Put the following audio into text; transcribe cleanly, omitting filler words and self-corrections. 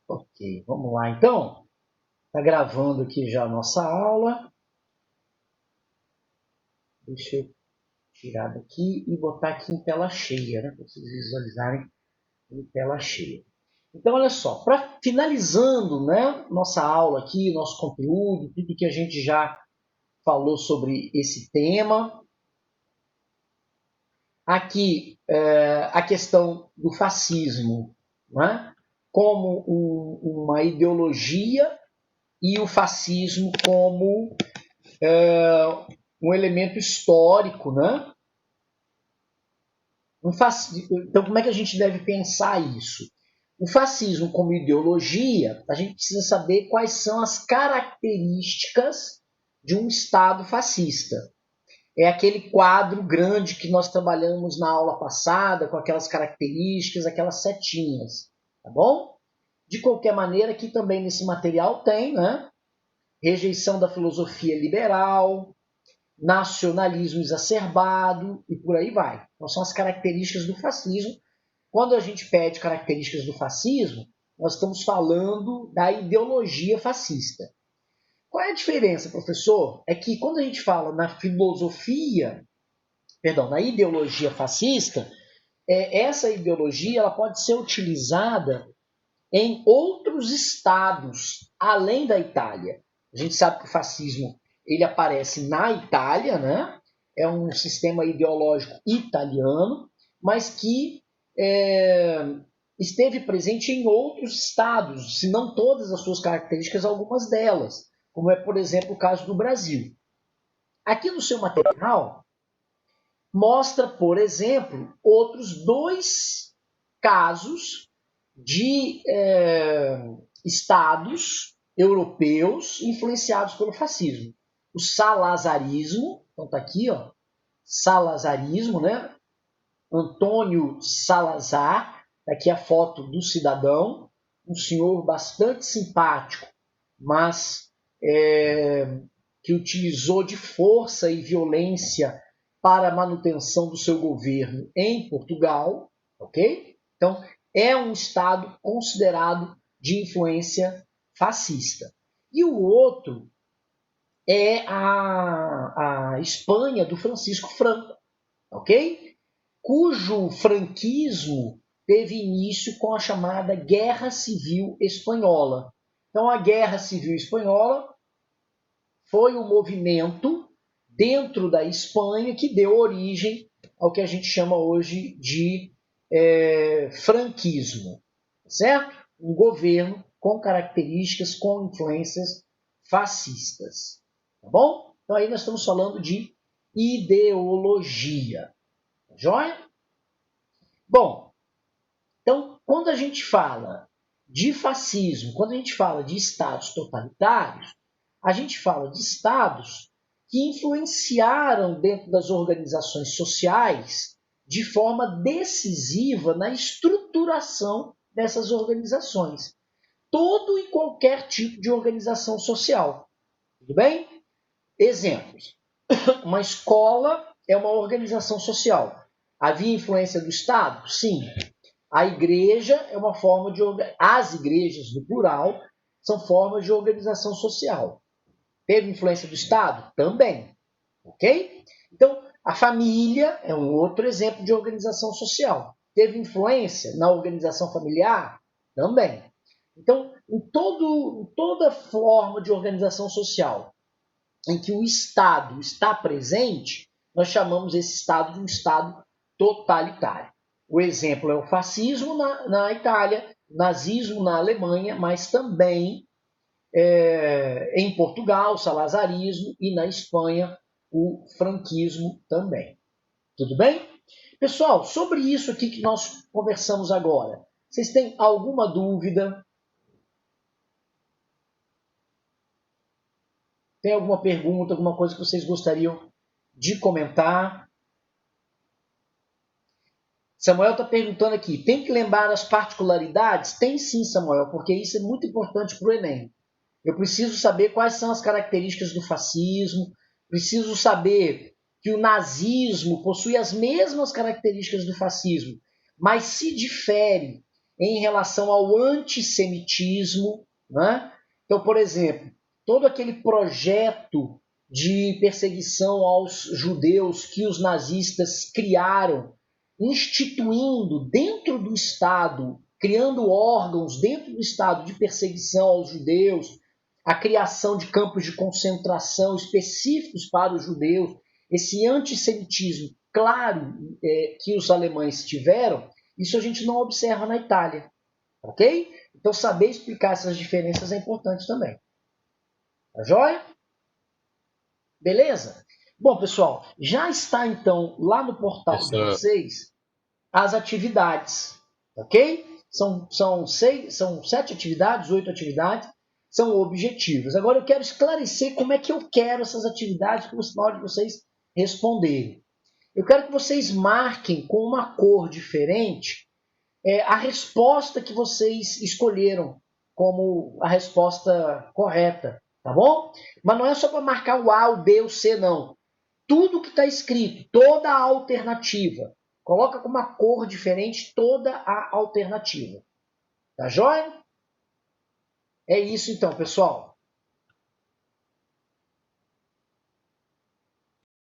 Ok, vamos lá então. Está gravando aqui já a nossa aula. Deixa eu tirar daqui e botar aqui em tela cheia, né? Para vocês visualizarem em tela cheia. Então, olha só, para finalizando, né, nossa aula aqui, nosso conteúdo, tudo que a gente já falou sobre esse tema. Aqui, a questão do fascismo, né, como uma ideologia e o fascismo como um elemento histórico, né? Então, como é que a gente deve pensar isso? O fascismo como ideologia, a gente precisa saber quais são as características de um Estado fascista. É aquele quadro grande que nós trabalhamos na aula passada, com aquelas características, aquelas setinhas, tá bom? De qualquer maneira, aqui também nesse material tem, né? Rejeição da filosofia liberal, nacionalismo exacerbado e por aí vai. Então são as características do fascismo. Quando a gente pede características do fascismo, nós estamos falando da ideologia fascista. Qual é a diferença, professor? É que quando a gente fala na na ideologia fascista, essa ideologia ela pode ser utilizada em outros estados, além da Itália. A gente sabe que o fascismo ele aparece na Itália, né? É um sistema ideológico italiano, mas que esteve presente em outros estados, se não todas as suas características, algumas delas, como é, por exemplo, o caso do Brasil. Aqui no seu material, mostra, por exemplo, outros dois casos de estados europeus influenciados pelo fascismo. O salazarismo, então está aqui, ó, salazarismo, né? Antônio Salazar, aqui a foto do cidadão, um senhor bastante simpático, mas que utilizou de força e violência para a manutenção do seu governo em Portugal, ok? Então, é um Estado considerado de influência fascista. E o outro é a Espanha do Francisco Franco, ok? Cujo franquismo teve início com a chamada Guerra Civil Espanhola. Então, a Guerra Civil Espanhola foi um movimento dentro da Espanha que deu origem ao que a gente chama hoje de franquismo, certo? Um governo com características, com influências fascistas, tá bom? Então aí nós estamos falando de ideologia, tá joia? Bom, então quando a gente fala de fascismo, quando a gente fala de estados totalitários, a gente fala de estados que influenciaram dentro das organizações sociais de forma decisiva na estruturação dessas organizações. Todo e qualquer tipo de organização social. Tudo bem? Exemplos. Uma escola é uma organização social. Havia influência do Estado? Sim. A igreja é uma forma de... As igrejas, no plural, são formas de organização social. Teve influência do Estado? Também. Ok? Então, a família é um outro exemplo de organização social. Teve influência na organização familiar? Também. Então, em toda forma de organização social em que o Estado está presente, nós chamamos esse Estado de um Estado totalitário. O exemplo é o fascismo na Itália, o nazismo na Alemanha, mas também em Portugal, o salazarismo, e na Espanha, o franquismo também. Tudo bem? Pessoal, sobre isso aqui que nós conversamos agora, vocês têm alguma dúvida? Tem alguma pergunta, alguma coisa que vocês gostariam de comentar? Samuel está perguntando aqui, tem que lembrar as particularidades? Tem sim, Samuel, porque isso é muito importante para o Enem. Eu preciso saber quais são as características do fascismo, preciso saber que o nazismo possui as mesmas características do fascismo, mas se difere em relação ao antissemitismo, né? Então, por exemplo, todo aquele projeto de perseguição aos judeus que os nazistas criaram, instituindo dentro do Estado, criando órgãos dentro do Estado de perseguição aos judeus, a criação de campos de concentração específicos para os judeus, esse antissemitismo claro que os alemães tiveram, isso a gente não observa na Itália, ok? Então saber explicar essas diferenças é importante também. Tá joia? Beleza? Bom, pessoal, já está então lá no portal de vocês as atividades, ok? São 7 atividades, 8 atividades, são objetivos. Agora eu quero esclarecer como é que eu quero essas atividades na hora de vocês responderem. Eu quero que vocês marquem com uma cor diferente a resposta que vocês escolheram como a resposta correta, tá bom? Mas não é só para marcar o A, o B, o C, não. Tudo que está escrito, toda a alternativa. Coloca com uma cor diferente toda a alternativa. Tá joia? É isso então, pessoal.